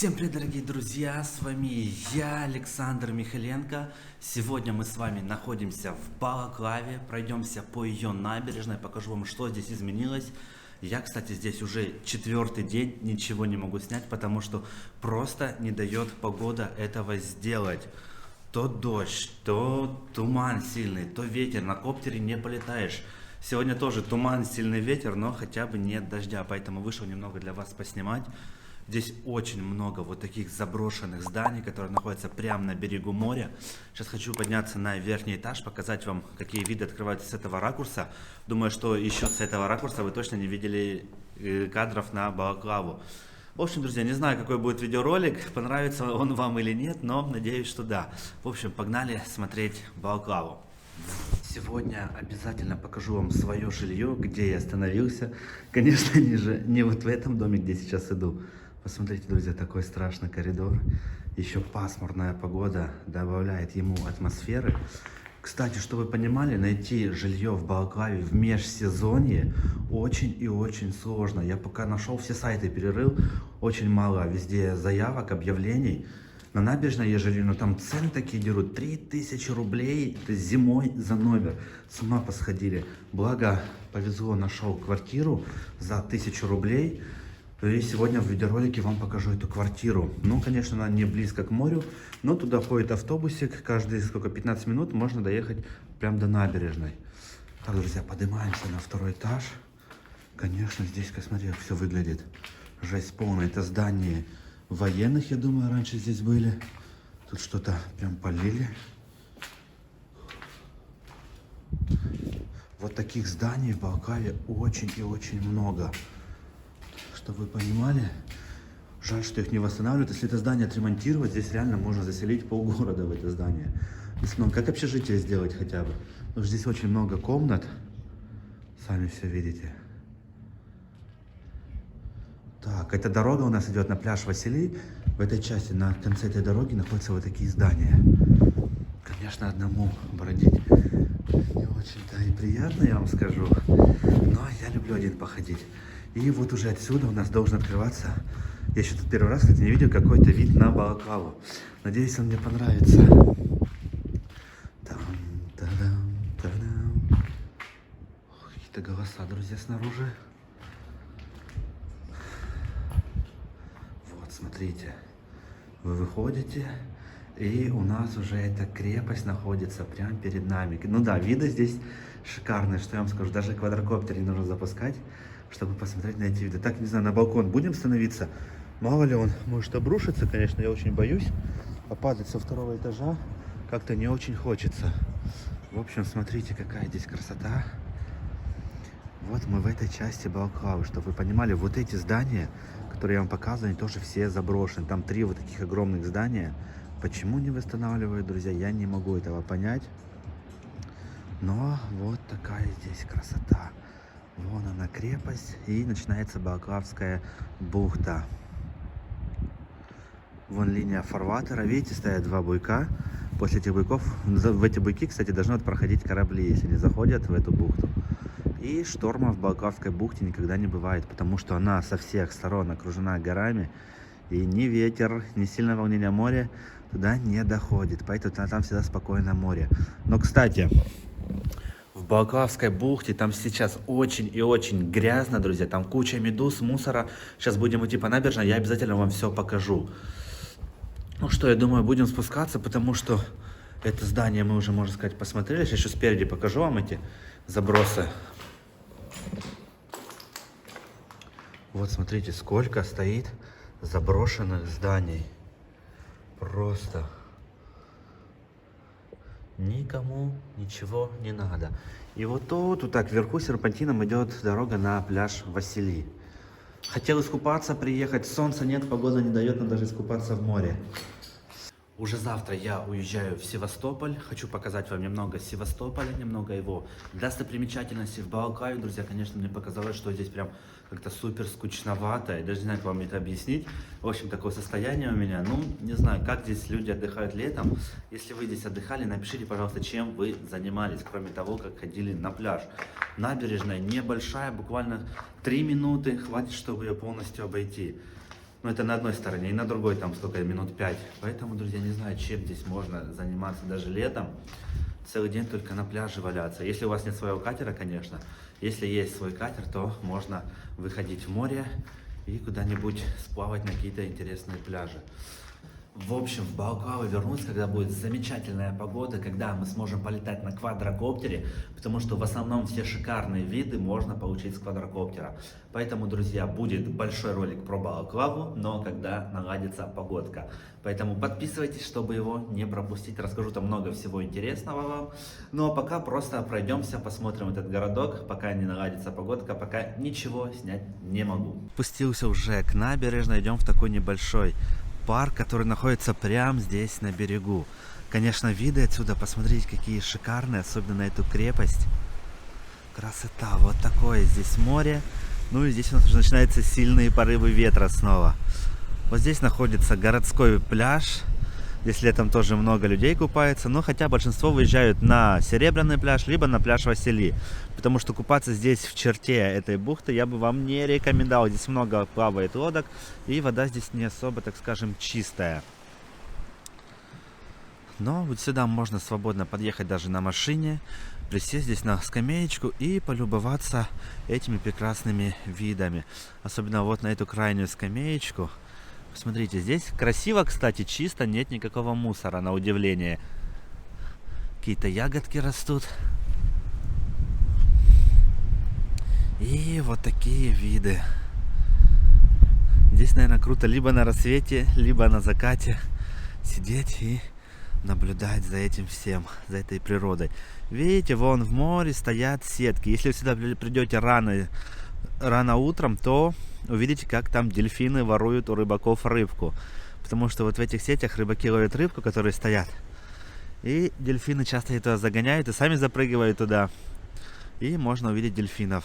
Всем привет, дорогие друзья, с вами я, Александр Михаленко. Сегодня мы с вами находимся в Балаклаве, пройдемся по ее набережной, покажу вам, что здесь изменилось. Я, кстати, здесь уже четвертый день, ничего не могу снять, потому что просто не дает погода этого сделать. То дождь, то туман сильный, то ветер, на коптере не полетаешь. Сегодня тоже туман, сильный ветер, но хотя бы нет дождя, поэтому вышел немного для вас поснимать. Здесь очень много вот таких заброшенных зданий, которые находятся прямо на берегу моря. Сейчас хочу подняться на верхний этаж, показать вам, какие виды открываются с этого ракурса. Думаю, что еще с этого ракурса вы точно не видели кадров на Балаклаву. В общем, друзья, не знаю, какой будет видеоролик, понравится он вам или нет, но надеюсь, что да. В общем, погнали смотреть Балаклаву. Сегодня обязательно покажу вам свое жилье, где я остановился. Конечно, не вот в этом доме, где сейчас иду. Посмотрите, друзья, такой страшный коридор. Еще пасмурная погода добавляет ему атмосферы. Кстати, чтобы вы понимали, найти жилье в Балаклаве в межсезонье очень и очень сложно. Я пока нашел, все сайты перерыл, очень мало везде заявок, объявлений. На набережной есть жилье, но там цены такие дерут, 3000 рублей, это зимой за номер. С ума посходили. Благо, повезло, нашел квартиру за 1000 рублей. И сегодня в видеоролике вам покажу эту квартиру. Ну, конечно, она не близко к морю, но туда ходит автобусик. Каждые 15 минут можно доехать прямо до набережной. Так, друзья, поднимаемся на второй этаж. Конечно, здесь, как смотри, все выглядит. Жесть полная. Это здание военных, я думаю, раньше здесь были. Тут что-то прям полили. Вот таких зданий в Балаклаве очень и очень много. Чтобы вы понимали, жаль, что их не восстанавливают. Если это здание отремонтировать, здесь реально можно заселить полгорода в это здание. Как общежитие сделать хотя бы. Потому что здесь очень много комнат. Сами все видите. Так, эта дорога у нас идет на пляж Василий. В этой части, на конце этой дороги, находятся вот такие здания. Конечно, одному бродить не очень-то и приятно, я вам скажу. Но я люблю один походить. И вот уже отсюда у нас должен открываться, я еще тут первый раз, кстати, не видел, какой-то вид на Балаклаву. Надеюсь, он мне понравится. Какие-то голоса, друзья, снаружи. Вот, смотрите, вы выходите, и у нас уже эта крепость находится прямо перед нами. Ну да, виды здесь шикарные, что я вам скажу, даже квадрокоптер не нужно запускать, чтобы посмотреть на эти виды. Так, не знаю, на балкон будем становиться? Мало ли он может обрушиться, конечно, я очень боюсь. А падать со второго этажа как-то не очень хочется. В общем, смотрите, какая здесь красота. Вот мы в этой части Балаклавы, чтобы вы понимали, вот эти здания, которые я вам показываю, они тоже все заброшены. Там 3 вот таких огромных здания. Почему не восстанавливают, друзья, я не могу этого понять. Но вот такая здесь красота. Вон она, крепость, и начинается Балаклавская бухта. Вон линия фарватера, видите, стоят 2 буйка. После этих буйков, в эти буйки, кстати, должны проходить корабли, если они заходят в эту бухту. И шторма в Балаклавской бухте никогда не бывает, потому что она со всех сторон окружена горами. И ни ветер, ни сильное волнение моря туда не доходит, поэтому там всегда спокойное море. Но, кстати, в Балаклавской бухте там сейчас очень и очень грязно, друзья. Там куча медуз, мусора. Сейчас будем идти по набережной, я обязательно вам все покажу. Ну что, я думаю, будем спускаться, потому что это здание мы уже, можно сказать, посмотрели. Сейчас еще спереди покажу вам эти забросы. Вот смотрите, сколько стоит заброшенных зданий. Просто никому ничего не надо. И вот тут так вверху серпантином идет дорога на пляж Василий. Хотел искупаться, приехать, солнца нет, погода не дает нам даже искупаться в море. Уже завтра я уезжаю в Севастополь. Хочу показать вам немного Севастополя, немного его достопримечательностей в Балаклаве. Друзья, конечно, мне показалось, что здесь прям как-то супер скучновато. Я даже не знаю, как вам это объяснить. В общем, такое состояние у меня. Ну, не знаю, как здесь люди отдыхают летом. Если вы здесь отдыхали, напишите, пожалуйста, чем вы занимались, кроме того, как ходили на пляж. Набережная небольшая, буквально 3 минуты хватит, чтобы ее полностью обойти. Но это на одной стороне, и на другой там сколько, минут 5. Поэтому, друзья, не знаю, чем здесь можно заниматься даже летом. Целый день только на пляже валяться. Если у вас нет своего катера, конечно. Если есть свой катер, то можно выходить в море и куда-нибудь сплавать на какие-то интересные пляжи. В общем, в Балаклаву вернусь, когда будет замечательная погода, когда мы сможем полетать на квадрокоптере, потому что в основном все шикарные виды можно получить с квадрокоптера. Поэтому, друзья, будет большой ролик про Балаклаву, но когда наладится погодка. Поэтому подписывайтесь, чтобы его не пропустить. Расскажу там много всего интересного вам. Ну а пока просто пройдемся, посмотрим этот городок, пока не наладится погодка, пока ничего снять не могу. Спустился уже к набережной, идем в такой небольшой парк, который находится прямо здесь на берегу. Конечно, виды отсюда, посмотрите, какие шикарные, особенно на эту крепость. Красота, вот такое здесь море. Ну и здесь у нас уже начинаются сильные порывы ветра снова. Вот здесь находится городской пляж. Здесь летом тоже много людей купается, но хотя большинство выезжают на Серебряный пляж, либо на пляж Василий. Потому что купаться здесь в черте этой бухты я бы вам не рекомендовал. Здесь много плавает лодок, и вода здесь не особо, так скажем, чистая. Но вот сюда можно свободно подъехать даже на машине, присесть здесь на скамеечку и полюбоваться этими прекрасными видами. Особенно вот на эту крайнюю скамеечку. Посмотрите, здесь красиво, кстати, чисто, нет никакого мусора, на удивление. Какие-то ягодки растут. И вот такие виды. Здесь, наверное, круто либо на рассвете, либо на закате сидеть и наблюдать за этим всем, за этой природой. Видите, вон в море стоят сетки. Если вы сюда придете рано утром, то увидите, как там дельфины воруют у рыбаков рыбку. Потому что вот в этих сетях рыбаки ловят рыбку, которые стоят. И дельфины часто ее туда загоняют и сами запрыгивают туда. И можно увидеть дельфинов.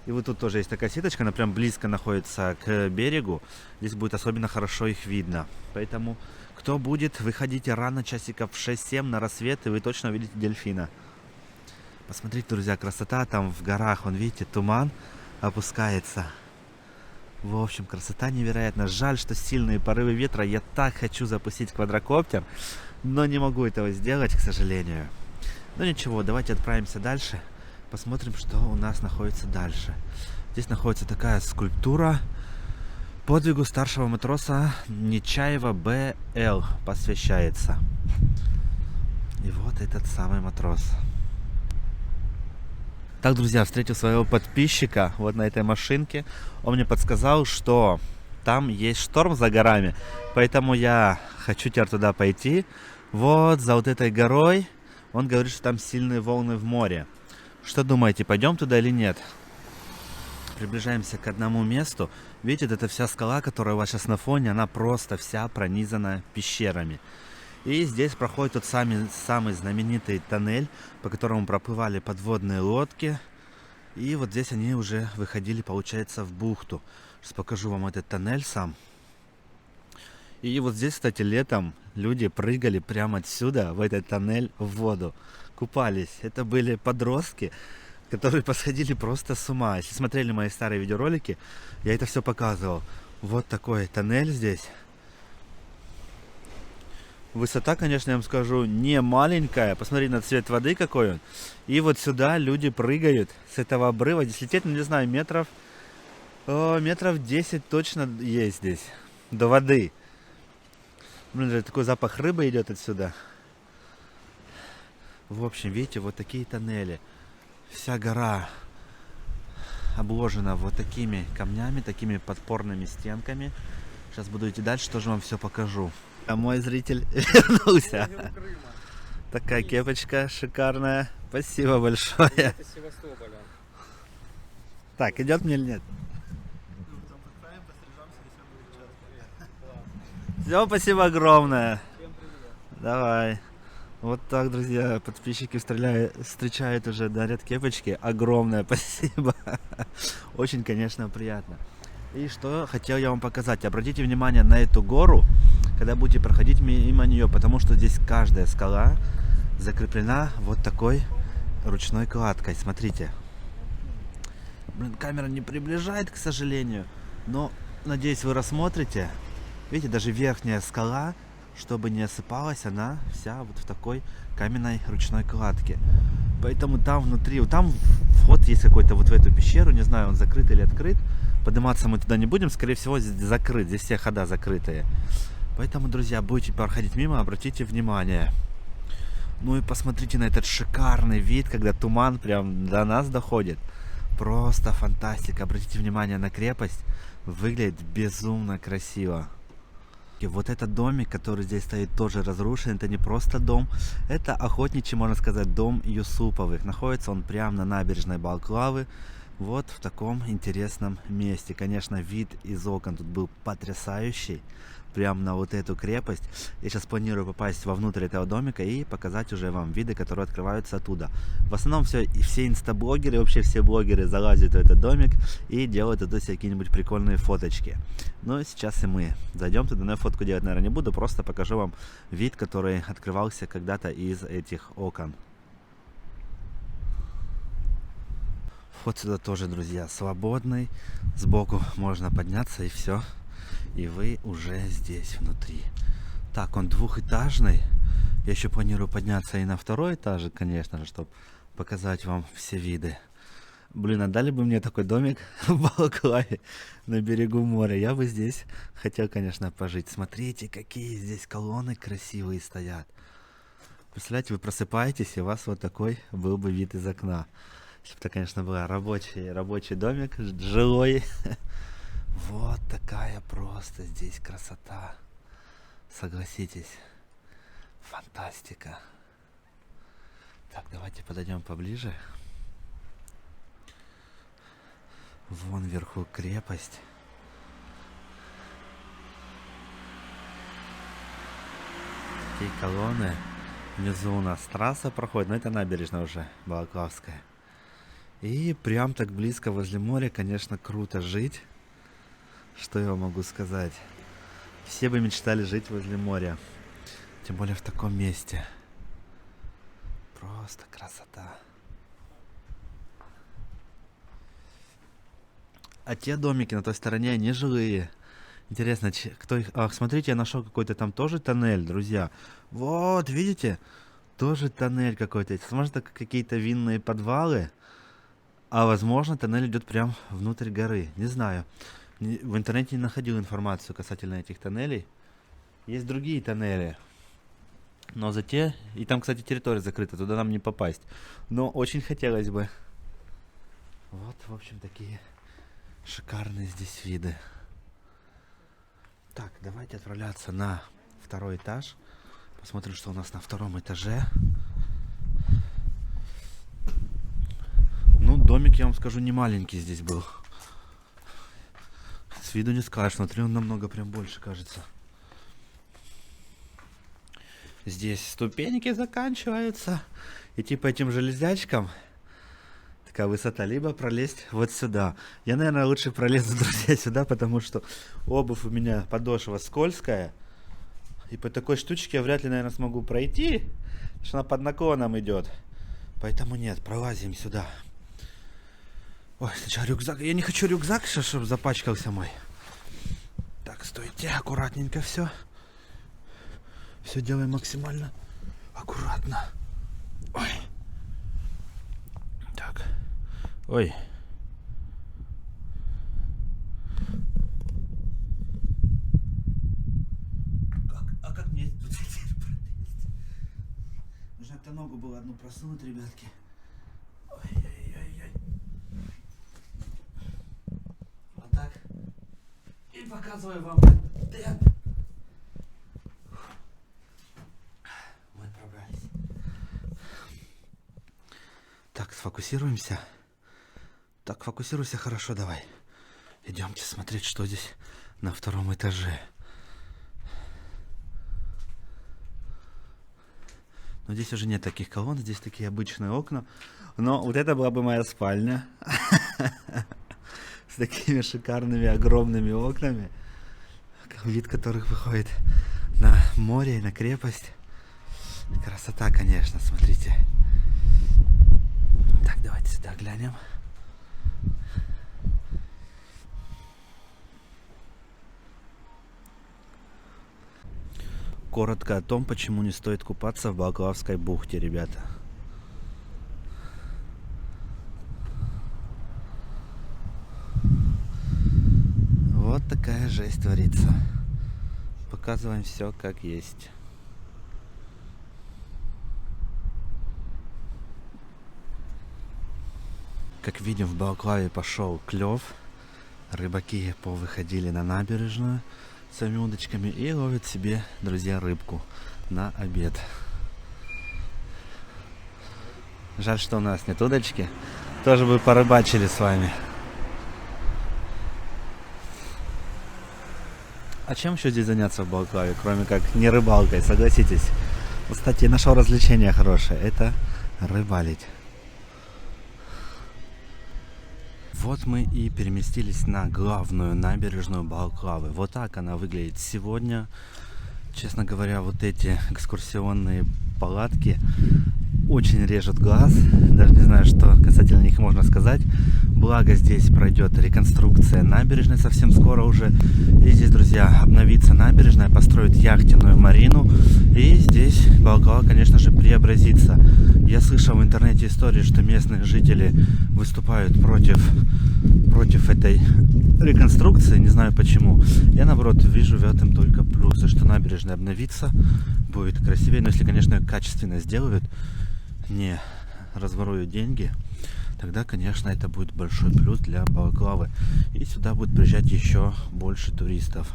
И вот тут тоже есть такая сеточка, она прям близко находится к берегу. Здесь будет особенно хорошо их видно. Поэтому, кто будет, выходите рано, часиков в 6-7 на рассвет, и вы точно увидите дельфина. Посмотрите, друзья, красота там в горах. Вон, видите, туман опускается. В общем, красота невероятная. Жаль, что сильные порывы ветра. Я так хочу запустить квадрокоптер, но не могу этого сделать, к сожалению. Но ничего, давайте отправимся дальше. Посмотрим, что у нас находится дальше. Здесь находится такая скульптура подвигу старшего матроса Нечаева Б.Л. посвящается. И вот этот самый матрос. Так, друзья, встретил своего подписчика вот на этой машинке. Он мне подсказал, что там есть шторм за горами. Поэтому я хочу теперь туда пойти. Вот за вот этой горой. Он говорит, что там сильные волны в море. Что думаете, пойдем туда или нет? Приближаемся к одному месту. Видите, это вся скала, которая у вас сейчас на фоне, она просто вся пронизана пещерами. И здесь проходит тот самый знаменитый тоннель, по которому проплывали подводные лодки. И вот здесь они уже выходили, получается, в бухту. Сейчас покажу вам этот тоннель сам. И вот здесь, кстати, летом люди прыгали прямо отсюда, в этот тоннель, в воду. Купались. Это были подростки, которые посходили просто с ума. Если смотрели мои старые видеоролики, я это все показывал. Вот такой тоннель здесь. Высота, конечно, я вам скажу, не маленькая. Посмотрите на цвет воды какой он. И вот сюда люди прыгают с этого обрыва. Здесь лететь, ну не знаю, метров 10 точно есть здесь. До воды. Блин, такой запах рыбы идет отсюда. В общем, видите, вот такие тоннели. Вся гора обложена вот такими камнями, такими подпорными стенками. Сейчас буду идти дальше, тоже вам все покажу. А мой зритель вернулся. Такая кепочка шикарная. Спасибо большое. Так, идет мне или нет? Все, спасибо огромное. Давай. Вот так, друзья, подписчики встречают уже, дарят кепочки. Огромное спасибо. Очень, конечно, приятно. И что хотел я вам показать. Обратите внимание на эту гору, когда будете проходить мимо нее, потому что здесь каждая скала закреплена вот такой ручной кладкой. Смотрите. Блин, камера не приближает, к сожалению, но Надеюсь, вы рассмотрите. Видите, даже верхняя скала, чтобы не осыпалась, она вся вот в такой каменной ручной кладке. Поэтому там внутри, вот там вход есть какой-то вот в эту пещеру, не знаю, он закрыт или открыт. Подниматься мы туда не будем, скорее всего, здесь закрыт, здесь все хода закрытые. Поэтому, друзья, будете проходить мимо, обратите внимание. Ну и посмотрите на этот шикарный вид, когда туман прям до нас доходит. Просто фантастика. Обратите внимание на крепость. Выглядит безумно красиво. И вот этот домик, который здесь стоит, тоже разрушен. Это не просто дом. Это охотничий, можно сказать, дом Юсуповых. Находится он прямо на набережной Балаклавы. Вот в таком интересном месте. Конечно, вид из окон тут был потрясающий. Прям на вот эту крепость. Я сейчас планирую попасть вовнутрь этого домика и показать уже вам виды, которые открываются оттуда. В основном все инстаблогеры, вообще все блогеры залазят в этот домик и делают оттуда какие-нибудь прикольные фоточки. Но сейчас и мы зайдем туда, но я фотку делать, наверное, не буду, просто покажу вам вид, который открывался когда-то из этих окон. Вход сюда тоже, друзья, свободный. Сбоку можно подняться и все. И вы уже здесь внутри. Так, он двухэтажный. Я еще планирую подняться и на второй этаж, конечно же, чтобы показать вам все виды. Блин, отдали бы мне такой домик в Балаклаве на берегу моря. Я бы здесь хотел, конечно, пожить. Смотрите, какие здесь колонны красивые стоят. Представляете, вы просыпаетесь, и у вас вот такой был бы вид из окна. Если бы это, конечно, был рабочий домик, жилой. Вот такая просто здесь красота. Согласитесь. Фантастика. Так, давайте подойдем поближе. Вон вверху крепость. Такие колонны. Внизу у нас трасса проходит, но это набережная уже, Балаклавская. И прям так близко возле моря, конечно, круто жить. Что я могу сказать? Все бы мечтали жить возле моря. Тем более в таком месте. Просто красота. А те домики на той стороне, они жилые. Интересно, кто их... Ах, смотрите, я нашел какой-то там тоже тоннель, друзья. Вот, видите? Тоже тоннель какой-то. Возможно, какие-то винные подвалы. А возможно, тоннель идет прям внутрь горы. Не знаю. В интернете не находил информацию касательно этих тоннелей. Есть другие тоннели. Но за те... И там, кстати, территория закрыта. Туда нам не попасть. Но очень хотелось бы. Вот, в общем, такие шикарные здесь виды. Так, давайте отправляться на второй этаж. Посмотрим, что у нас на втором этаже. Ну, домик, я вам скажу, не маленький здесь был. С виду не скажешь, внутри он намного прям больше, кажется. Здесь ступеньки заканчиваются. Идти по этим железячкам. Такая высота. Либо пролезть вот сюда. Я, наверное, лучше пролезу, друзья, сюда, потому что обувь у меня, подошва скользкая. И по такой штучке я вряд ли, наверное, смогу пройти. Потому что она под наклоном идет. Поэтому нет, пролазим сюда. Ой, сначала рюкзак. Я не хочу рюкзак, чтобы запачкался мой. Так, стойте, аккуратненько все. Все делаем максимально аккуратно. Ой. Так. Ой. Как мне тут теперь пролезть? Нужно как-то ногу было одну просунуть, ребятки. Ой-ой-ой-ой. Вот так. И показываю вам темп. Мы пробрались. Так, сфокусируемся. Так, фокусируйся хорошо, давай. Идемте смотреть, что здесь на втором этаже. Но здесь уже нет таких колонн, здесь такие обычные окна. Но вот это была бы моя спальня. С такими шикарными, огромными окнами. Вид которых выходит на море и на крепость. Красота, конечно, смотрите. Так, давайте сюда глянем. коротко о том, почему не стоит купаться в Балаклавской бухте, ребята. Вот такая жесть творится. Показываем все как есть. Как видим, в Балаклаве пошел клев. Рыбаки повыходили на набережную своими удочками и ловят себе, друзья, рыбку на обед. Жаль, что у нас нет удочки. Тоже бы порыбачили с вами. А чем еще здесь заняться в Балаклаве, кроме как не рыбалкой, согласитесь? Кстати, я нашел развлечение хорошее. Это рыбалить. Вот мы и переместились на главную набережную Балаклавы. Вот так она выглядит сегодня. Честно говоря, вот эти экскурсионные палатки очень режут глаз. Даже не знаю, что касательно них можно сказать. Благо здесь пройдет реконструкция набережной совсем скоро уже. И здесь, друзья, обновится набережная, построят яхтенную марину. И здесь Балаклава, конечно же, преобразится. Я слышал в интернете истории, что местные жители выступают против этой реконструкции. Не знаю почему. Я, наоборот, вижу в этом только плюсы. Что набережная обновится, будет красивее. Но если, конечно, ее качественно сделают, не разворуют деньги, тогда, конечно, это будет большой плюс для Балаклавы. И сюда будет приезжать еще больше туристов.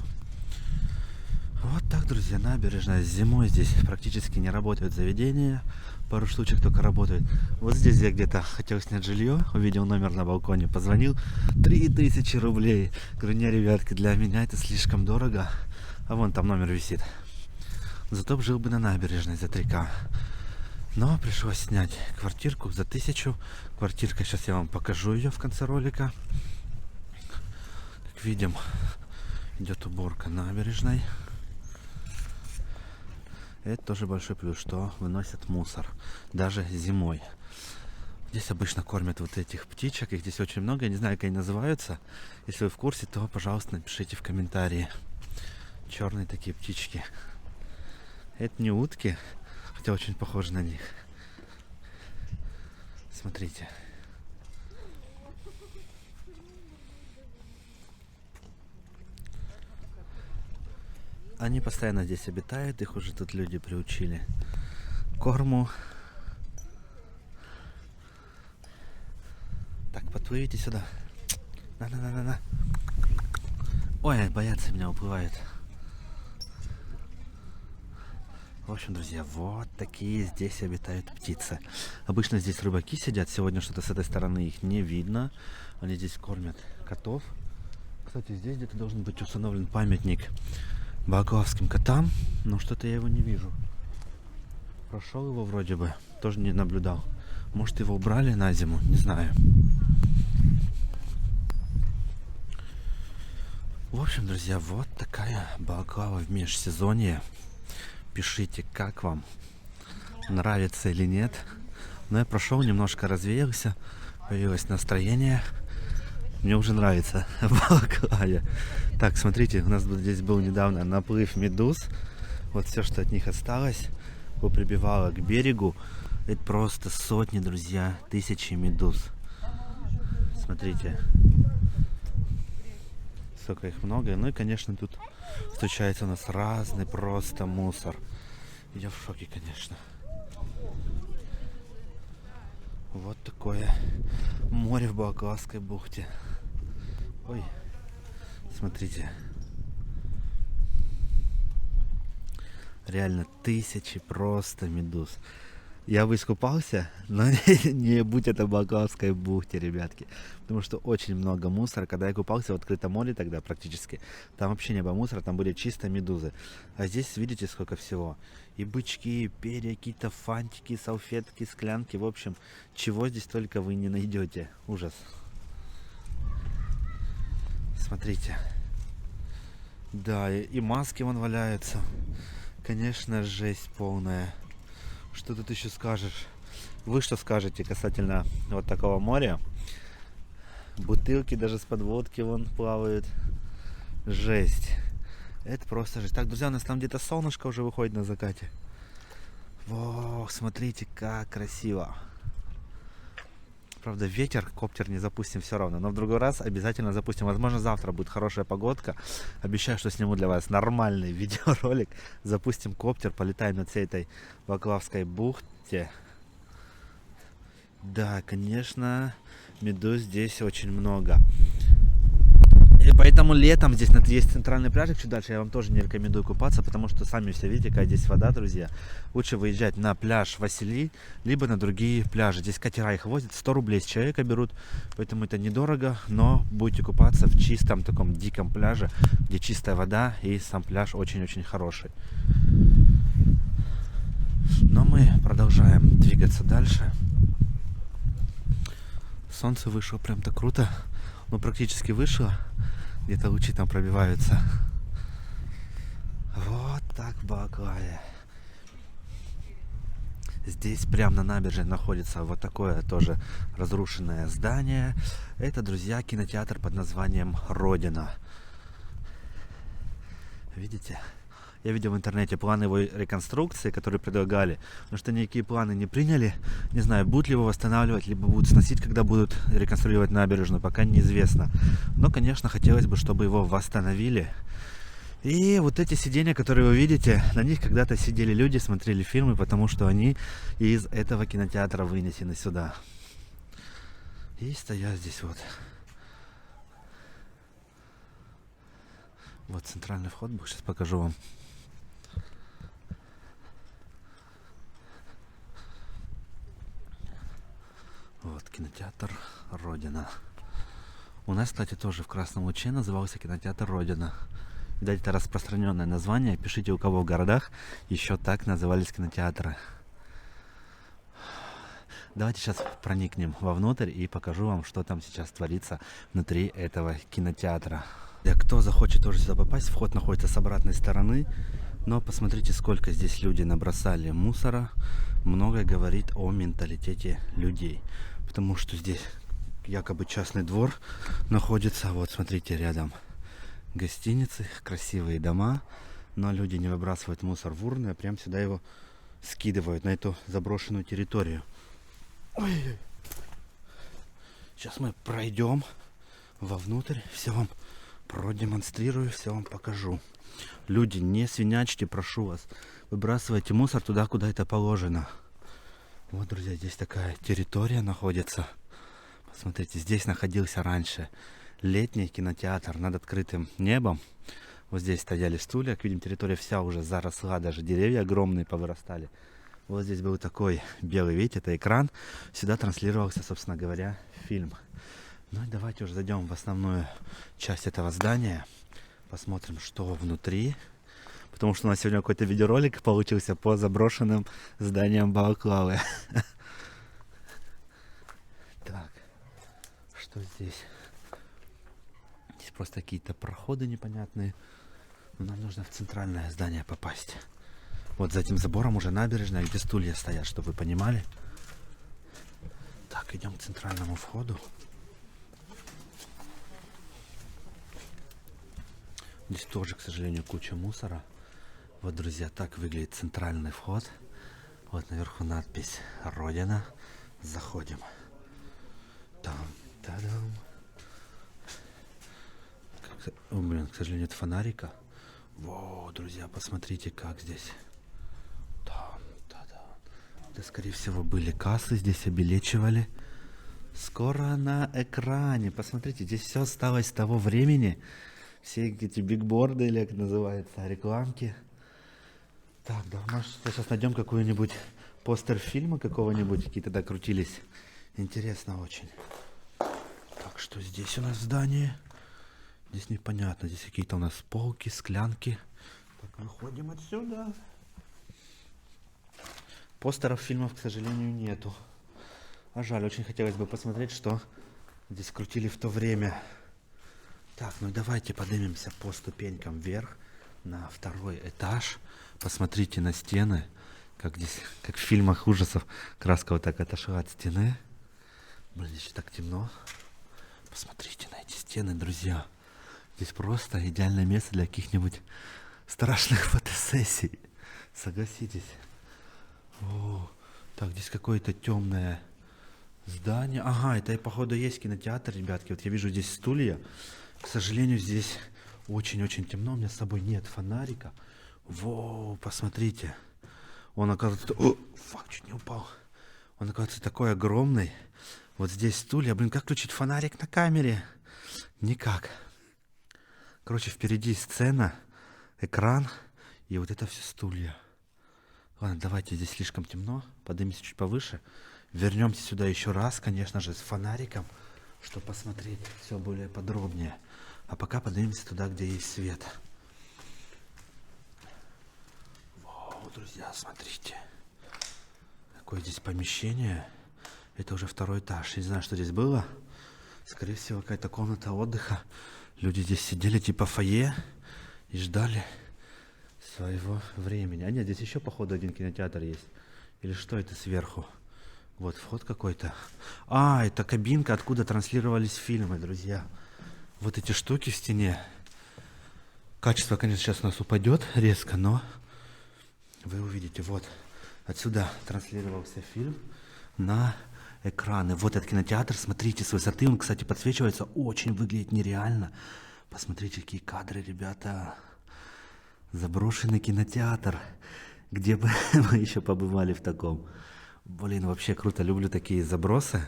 Вот так, друзья, набережная. Зимой здесь практически не работают заведения. Пару штучек только работают. Вот здесь я где-то хотел снять жилье, увидел номер на балконе, позвонил. 3000 рублей. Говорю, не, ребятки, для меня это слишком дорого. А вон там номер висит. Зато жил бы на набережной за 3К. Но пришлось снять квартирку за 1000. Квартирка, сейчас я вам покажу ее в конце ролика. Как видим, идет уборка набережной. Это тоже большой плюс, что выносят мусор. Даже зимой. Здесь обычно кормят вот этих птичек. Их здесь очень много. Я не знаю, как они называются. Если вы в курсе, то, пожалуйста, напишите в комментарии. Черные такие птички. Это не утки, хотя очень похожи на них. Смотрите. Они постоянно здесь обитают, их уже тут люди приучили к корму. Так, подплывите сюда. На. Ой, боятся меня, уплывают. В общем, друзья, вот такие здесь обитают птицы. Обычно здесь рыбаки сидят. Сегодня что-то с этой стороны их не видно. Они здесь кормят котов. Кстати, здесь где-то должен быть установлен памятник балаклавским котам. Но что-то я его не вижу. Прошел его вроде бы. Тоже не наблюдал. Может, его убрали на зиму? Не знаю. В общем, друзья, вот такая Балаклава в межсезонье. Пишите, как вам, нравится или нет. Но я прошел, немножко развеялся, появилось настроение. Мне уже нравится в Балаклаве. Так, смотрите, у нас здесь был недавно наплыв медуз. Вот все, что от них осталось, поприбивало к берегу. Это просто сотни, друзья, тысячи медуз. Смотрите. Сколько их много. Ну и, конечно, тут встречается у нас разный просто мусор. Я в шоке, конечно. Вот такое море в Балаклавской бухте. Ой, смотрите. Реально тысячи просто медуз. Я бы искупался, но не будь это в Балаклавской бухте, ребятки. Потому что очень много мусора. Когда я купался в открытом море тогда практически, там вообще не было мусора, там были чисто медузы. А здесь видите, сколько всего. И бычки, и перья, какие-то фантики, салфетки, склянки. В общем, чего здесь только вы не найдете. Ужас. Смотрите. Да, и маски вон валяются. Конечно, жесть полная. Что тут еще скажешь? Вы что скажете касательно вот такого моря? Бутылки даже с подводки вон плавают. Жесть. Это просто же. Так, друзья, у нас там где-то солнышко уже выходит на закате. Во, смотрите, как красиво. Правда, ветер, коптер не запустим все равно. Но в другой раз обязательно запустим. Возможно, завтра будет хорошая погодка. Обещаю, что сниму для вас нормальный видеоролик. Запустим коптер, полетаем над всей этой Баклавской бухте. Да, конечно, медуз здесь очень много. И поэтому летом здесь есть центральный пляжик, чуть дальше я вам тоже не рекомендую купаться, потому что сами все видите, какая здесь вода, друзья. Лучше выезжать на пляж Василий, либо на другие пляжи. Здесь катера их возят, 100 рублей с человека берут, поэтому это недорого, но будете купаться в чистом таком диком пляже, где чистая вода и сам пляж очень-очень хороший. Но мы продолжаем двигаться дальше. Солнце вышло прям так круто, ну практически вышло. Где-то лучи там пробиваются. Вот так в Балаклаве. Здесь прямо на набережной находится вот такое тоже разрушенное здание. Это, друзья, кинотеатр под названием «Родина». Видите? Я видел в интернете планы его реконструкции, которые предлагали, но что никакие планы не приняли. Не знаю, будут ли его восстанавливать, либо будут сносить, когда будут реконструировать набережную, пока неизвестно. Но, конечно, хотелось бы, чтобы его восстановили. И вот эти сиденья, которые вы видите, на них когда-то сидели люди, смотрели фильмы, потому что они из этого кинотеатра вынесены сюда. И стоят здесь вот. Вот центральный вход был, сейчас покажу вам. Вот кинотеатр «Родина». У нас, кстати, тоже в Красном Луче назывался кинотеатр «Родина». Видать, это распространенное название. Пишите, у кого в городах еще так назывались кинотеатры. Давайте сейчас проникнем вовнутрь и покажу вам, что там сейчас творится внутри этого кинотеатра. Кто захочет тоже сюда попасть, вход находится с обратной стороны. Но посмотрите, сколько здесь люди набросали мусора. Многое говорит о менталитете людей. Потому что здесь якобы частный двор находится. Вот смотрите, рядом гостиницы, красивые дома. Но люди не выбрасывают мусор в урны, а прям сюда его скидывают, на эту заброшенную территорию. Ой-ой-ой. Сейчас мы пройдем вовнутрь, все вам продемонстрирую, все вам покажу. Люди, не свинячьте, прошу вас. Выбрасывайте мусор туда, куда это положено. Вот, друзья, здесь такая территория находится. Посмотрите, здесь находился раньше летний кинотеатр над открытым небом. Вот здесь стояли стулья. Как видим, территория вся уже заросла, даже деревья огромные повырастали. Вот здесь был такой белый, видите, это экран. Сюда транслировался, собственно говоря, фильм. Ну и давайте уже зайдем в основную часть этого здания. Посмотрим, что внутри. Потому что у нас сегодня какой-то видеоролик получился по заброшенным зданиям Балаклавы. Так, что здесь? Здесь просто какие-то проходы непонятные. Но нам нужно в центральное здание попасть. Вот за этим забором уже набережная, где стулья стоят, чтобы вы понимали. Так, идем к центральному входу. Здесь тоже, к сожалению, куча мусора. Вот, друзья, так выглядит центральный вход. Вот наверху надпись «Родина». Заходим. Там, та-дам. О, блин, к сожалению, нет фонарика. Во, друзья, посмотрите, как здесь. Там, та-дам. Это, скорее всего, были кассы, здесь обелечивали. Скоро на экране. Посмотрите, здесь все осталось с того времени. Все эти бигборды, или как называется, рекламки. Так, да, может, сейчас найдем какой-нибудь постер фильма какого-нибудь, какие тогда крутились. Интересно очень. Так, что здесь у нас в здании? Здесь непонятно, здесь какие-то у нас полки, склянки. Так, выходим отсюда. Постеров фильмов, к сожалению, нету. А жаль, очень хотелось бы посмотреть, что здесь крутили в то время. Так, ну давайте поднимемся по ступенькам вверх на второй этаж. Посмотрите на стены, как здесь, как в фильмах ужасов, краска вот так отошла от стены. Блин, здесь так темно. Посмотрите на эти стены, друзья. Здесь просто идеальное место для каких-нибудь страшных фотосессий. Согласитесь. О, так, здесь какое-то темное здание. Ага, это, походу, есть кинотеатр, ребятки. Вот я вижу здесь стулья. К сожалению, здесь очень-очень темно. У меня с собой нет фонарика. Воу, посмотрите. Он, оказывается... О, фак, чуть не упал. Он, оказывается, такой огромный. Вот здесь стулья. Блин, как включить фонарик на камере? Никак. Короче, впереди сцена, экран. И вот это все стулья. Ладно, давайте, здесь слишком темно. Поднимемся чуть повыше. Вернемся сюда еще раз, конечно же, с фонариком, чтобы посмотреть все более подробнее. А пока поднимемся туда, где есть свет. Вау, друзья, смотрите. Какое здесь помещение. Это уже второй этаж. Я не знаю, что здесь было. Скорее всего, какая-то комната отдыха. Люди здесь сидели типа фойе и ждали своего времени. А нет, здесь еще, походу, один кинотеатр есть. Или что это сверху? Вот вход какой-то. А, это кабинка, откуда транслировались фильмы, друзья. Вот эти штуки в стене. Качество, конечно, сейчас у нас упадет резко, но вы увидите, вот отсюда транслировался фильм на экраны. Вот этот кинотеатр, смотрите, с высоты он, кстати, подсвечивается, очень выглядит нереально. Посмотрите, какие кадры, ребята. Заброшенный кинотеатр. Где бы мы еще побывали в таком? Блин, вообще круто, люблю такие забросы.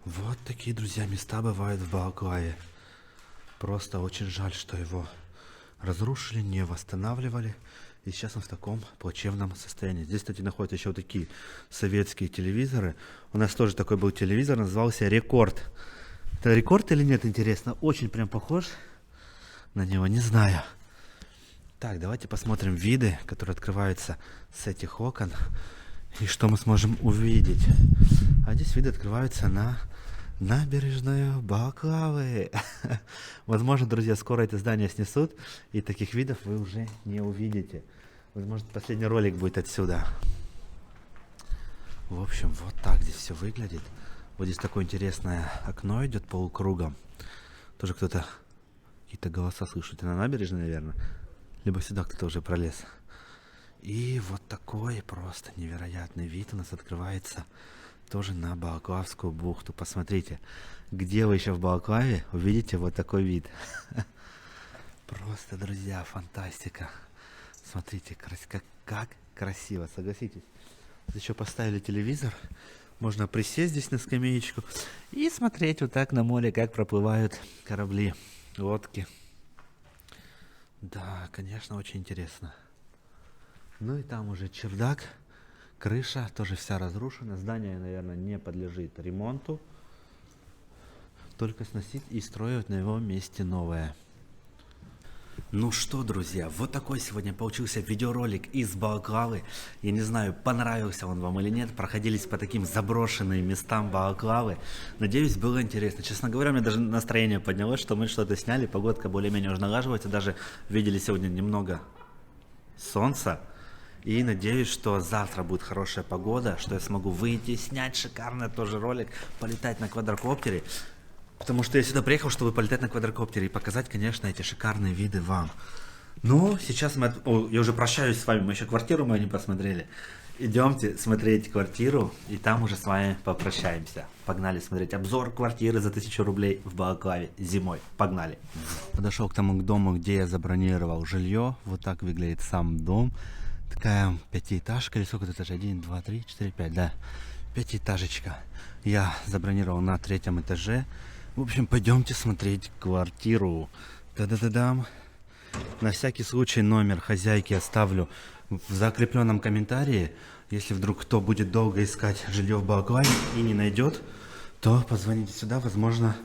Вот такие, друзья, места бывают в Балаклаве. Просто очень жаль, что его разрушили, не восстанавливали. И сейчас он в таком плачевном состоянии. Здесь, кстати, находятся еще вот такие советские телевизоры. У нас тоже такой был телевизор, назывался «Рекорд». Это «Рекорд» или нет, интересно? Очень прям похож на него, не знаю. Так, давайте посмотрим виды, которые открываются с этих окон. И что мы сможем увидеть. А здесь виды открываются на набережную Балаклавы. Возможно, друзья, скоро это здание снесут, и таких видов вы уже не увидите. Возможно, последний ролик будет отсюда. В общем, вот так здесь все выглядит. Вот здесь такое интересное окно идет полукругом. Тоже кто-то, какие-то голоса слышит. На набережной, наверное. Либо сюда кто-то уже пролез. И вот такой просто невероятный вид у нас открывается тоже на Балаклавскую бухту. Посмотрите, где вы еще в Балаклаве увидите вот такой вид. Просто, друзья, фантастика. Смотрите, как красиво, согласитесь. Еще поставили телевизор. Можно присесть здесь на скамеечку и смотреть вот так на море, как проплывают корабли, лодки. Да, конечно, очень интересно. Ну и там уже чердак, крыша тоже вся разрушена. Здание, наверное, не подлежит ремонту. Только сносить и строить на его месте новое. Ну что, друзья, вот такой сегодня получился видеоролик из Балаклавы. Я не знаю, понравился он вам или нет. Проходились по таким заброшенным местам Балаклавы. Надеюсь, было интересно. Честно говоря, у меня даже настроение поднялось, что мы что-то сняли. Погодка более-менее уже налаживается. Даже видели сегодня немного солнца. И надеюсь, что завтра будет хорошая погода, что я смогу выйти, снять шикарный тоже ролик, полетать на квадрокоптере. Потому что я сюда приехал, чтобы полетать на квадрокоптере и показать, конечно, эти шикарные виды вам. Ну, сейчас мы... я уже прощаюсь с вами, мы еще квартиру мою не посмотрели. Идемте смотреть квартиру, и там уже с вами попрощаемся. Погнали смотреть обзор квартиры за 1000 рублей в Балаклаве зимой. Погнали. Подошел к тому дому, где я забронировал жилье. Вот так выглядит сам дом. Такая пятиэтажка, или сколько этажей? 1, 2, 3, 4, 5, да. Пятиэтажечка. Я забронировал на 3-м этаже. В общем, пойдемте смотреть квартиру. Та-да-да-дам. На всякий случай номер хозяйки оставлю в закрепленном комментарии. Если вдруг кто будет долго искать жилье в Балаклаве и не найдет, то позвоните сюда, возможно,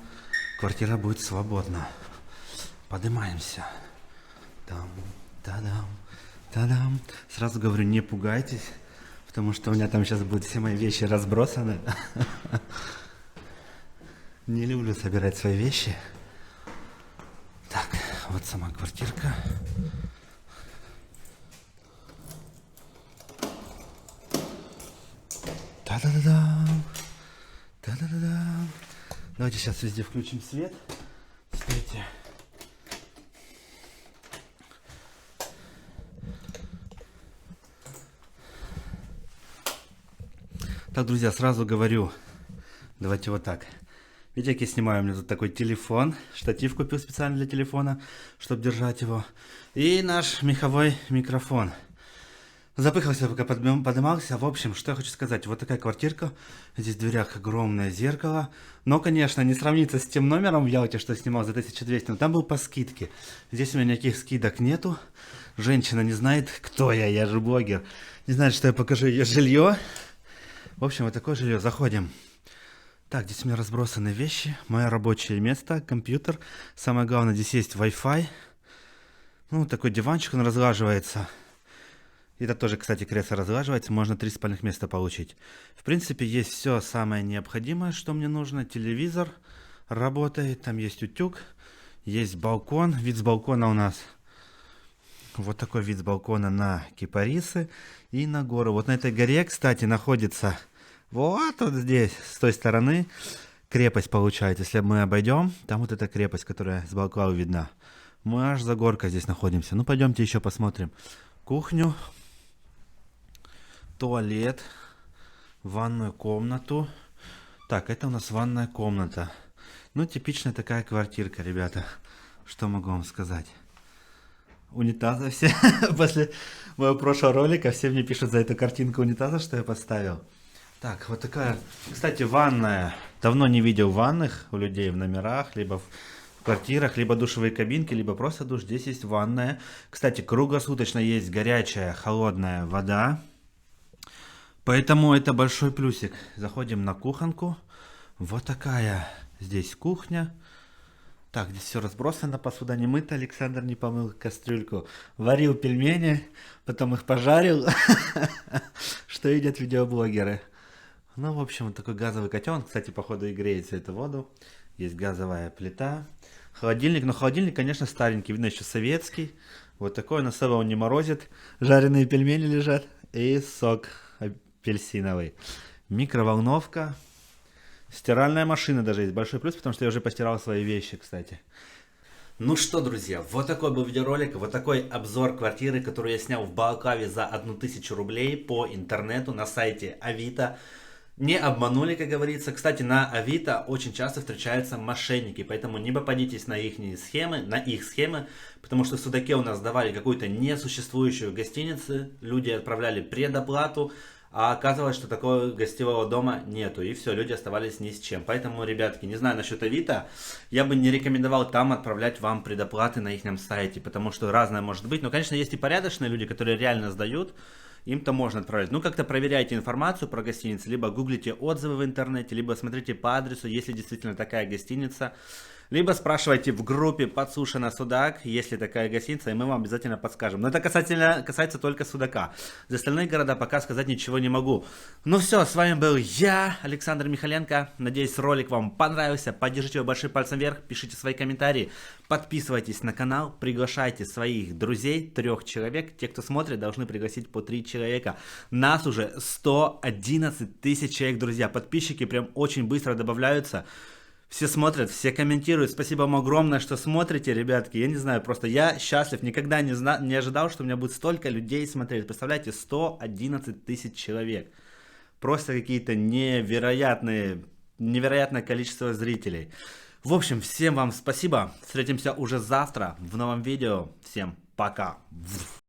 квартира будет свободна. Поднимаемся. Там, та-дам, та-дам. Сразу говорю, не пугайтесь, потому что у меня там сейчас будут все мои вещи разбросаны. Не люблю собирать свои вещи. Так, вот сама квартирка. Та-да-да-дам. Та-да-да-дам. Давайте сейчас везде включим свет. Стойте. Так, друзья, сразу говорю. Давайте вот так. Видите, как я снимаю? У меня тут такой телефон. Штатив купил специально для телефона, чтобы держать его. И наш меховой микрофон. Запыхался, пока поднимался. В общем, что я хочу сказать. Вот такая квартирка. Здесь в дверях огромное зеркало. Но, конечно, не сравнится с тем номером в Ялте, что я снимал за 1200. Но там был по скидке. Здесь у меня никаких скидок нету. Женщина не знает, кто я же блогер. Не знает, что я покажу ее жилье. В общем, вот такое жилье. Заходим. Так, здесь у меня разбросаны вещи. Мое рабочее место, компьютер. Самое главное, здесь есть Wi-Fi. Ну, такой диванчик, он разлаживается. Это тоже, кстати, кресло разлаживается. Можно 3 спальных места получить. В принципе, есть все самое необходимое, что мне нужно. Телевизор работает. Там есть утюг. Есть балкон. Вид с балкона у нас. Вот такой вид с балкона на кипарисы и на гору. Вот на этой горе, кстати, находится... Вот здесь, с той стороны, крепость получается. Если мы обойдем, там вот эта крепость, которая с Балаклавы видна. Мы аж за горкой здесь находимся. Ну, пойдемте еще посмотрим. Кухню, туалет, ванную комнату. Так, это у нас ванная комната. Ну, типичная такая квартирка, ребята. Что могу вам сказать? Унитазы все. После моего прошлого ролика все мне пишут за эту картинку унитаза, что я поставил. Так, вот такая, кстати, ванная. Давно не видел ванных у людей в номерах, либо в квартирах, либо душевые кабинки, либо просто душ. Здесь есть ванная. Кстати, круглосуточно есть горячая, холодная вода. Поэтому это большой плюсик. Заходим на кухонку. Вот такая здесь кухня. Так, здесь все разбросано, посуда не мыта, Александр не помыл кастрюльку. Варил пельмени, потом их пожарил. Что едят видеоблогеры. Ну, в общем, вот такой газовый котел. Он, кстати, походу и греет всю эту воду. Есть газовая плита. Холодильник. Но холодильник, конечно, старенький. Видно, еще советский. Вот такой. Но особо он не морозит. Жареные пельмени лежат. И сок апельсиновый. Микроволновка. Стиральная машина даже есть. Большой плюс, потому что я уже постирал свои вещи, кстати. Ну что, друзья, вот такой был видеоролик, вот такой обзор квартиры, которую я снял в Балаклаве за 1000 рублей по интернету на сайте Авито. Не обманули, как говорится. Кстати, на Авито очень часто встречаются мошенники, поэтому не попадитесь на их схемы, потому что судаки у нас давали какую-то несуществующую гостиницу, люди отправляли предоплату, а оказывалось, что такого гостевого дома нету, и все, люди оставались ни с чем. Поэтому, ребятки, не знаю насчет Авито, я бы не рекомендовал там отправлять вам предоплаты на их сайте, потому что разное может быть. Но, конечно, есть и порядочные люди, которые реально сдают, им-то можно отправлять. Ну, как-то проверяйте информацию про гостиницу, либо гуглите отзывы в интернете, либо смотрите по адресу, если действительно такая гостиница. Либо спрашивайте в группе «Подсушено Судак», есть ли такая гостиница, и мы вам обязательно подскажем. Но это касается только Судака. За остальные города пока сказать ничего не могу. Ну все, с вами был я, Александр Михаленко. Надеюсь, ролик вам понравился. Поддержите его большим пальцем вверх, пишите свои комментарии. Подписывайтесь на канал, приглашайте своих друзей, 3 человек. Те, кто смотрит, должны пригласить по 3 человека. Нас уже 111 тысяч человек, друзья. Подписчики прям очень быстро добавляются. Все смотрят, все комментируют. Спасибо вам огромное, что смотрите, ребятки. Я не знаю, просто я счастлив. Никогда не ожидал, что у меня будет столько людей смотреть. Представляете, 111 тысяч человек. Просто какие-то невероятное количество зрителей. В общем, всем вам спасибо. Встретимся уже завтра в новом видео. Всем пока.